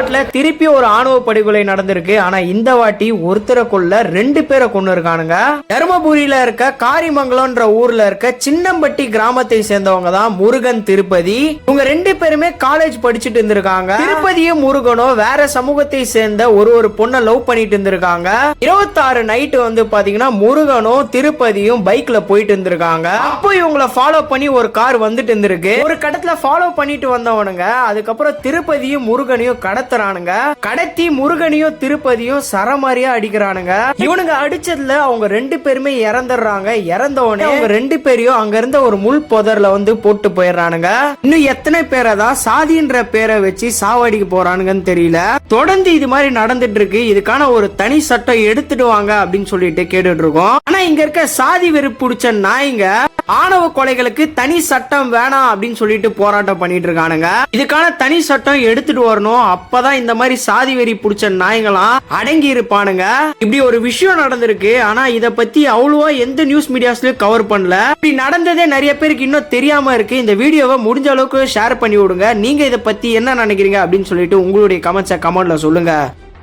தமிழ்நாட்டுல திருப்பி ஒரு ஆணவ படுகொலை நடந்திருக்கு. ஆனா இந்த வாட்டி ஒருத்தரை கொல்ல 2 பேரை கொண்டு இருக்கானுங்க. தர்மபுரியில இருக்க காரிமங்கலம்ன்ற ஊர்ல இருக்க சின்னம்பட்டி கிராமத்தை சேர்ந்தவங்க தான் முருகன், திருப்பதி. இவங்க 2 பேருமே காலேஜ் படிச்சுட்டு இருந்திருக்காங்க. திருப்பதியும் முருகனும் வேற சமூகத்தை சேர்ந்த ஒரு பொண்ணை லவ் பண்ணிட்டு இருந்திருக்காங்க. 26 நைட்டு வந்து பாத்தீங்கன்னா முருகனும் திருப்பதியும் பைக்ல போயிட்டு இருந்திருக்காங்க. அப்போ இவங்களை ஃபாலோ பண்ணி ஒரு கார் வந்துட்டு இருந்திருக்கு. ஒரு கடத்துல ஃபாலோ பண்ணிட்டு வந்தவனுங்க அதுக்கப்புறம் திருப்பதியும் முருகனையும் கடத்துறானுங்க. கடத்தி முருகனையும் திருப்பதியும் சரமாரியா அடிக்கிறானுங்க. இவனுங்க அடிச்சதுல அவங்க 2 பேருமே இறந்துடுறாங்க. இறந்தவனே அவங்க 2 பேரையும் அங்க இருந்த ஒரு முள் புதர்ல வந்து போட்டு போயிடுறானுங்க. இன்னும் எத்தனை பேரை தான் சாதின்ற பேரை வச்சு சாவடிக்க போறானுங்கன்னு தெரியல. தொடர்ந்து இது மாதிரி நடந்துட்டு இருக்கு. இதுக்கான ஒரு தனி சட்டம் எடுத்துட்டு வாங்க அப்படின்னு சொல்லிட்டு கேட்டுட்டு இருக்கோம். ஆனா இங்க இருக்க சாதி வெறி பிடிச்ச நாய்ங்க ஆணவ கொலைகளுக்கு தனி சட்டம் வேணாம் அப்படின்னு சொல்லிட்டு போராட்டம் பண்ணிட்டு இருக்கானுங்க. இதுக்கான தனி சட்டம் எடுத்துட்டு வரணும். அப்பதான் இந்த மாதிரி சாதி வெறி பிடிச்ச நாய்ங்களாம் அடங்கி இருப்பானுங்க. இப்படி ஒரு விஷயம் நடந்திருக்கு. ஆனா இத பத்தி அவ்வளவா எந்த நியூஸ் மீடியாஸ்லயும் கவர் பண்ணல. இப்படி நடந்ததே நிறைய பேருக்கு இன்னும் தெரியாம இருக்கு. இந்த வீடியோவை முடிஞ்ச அளவுக்கு ஷேர் பண்ணி விடுங்க. நீங்க இத பத்தி என்ன நினைக்கிறீங்க அப்படின்னு சொல்லிட்டு உங்களுடைய கமெண்ட்ஸை கமெண்ட்ல சொல்லுங்க.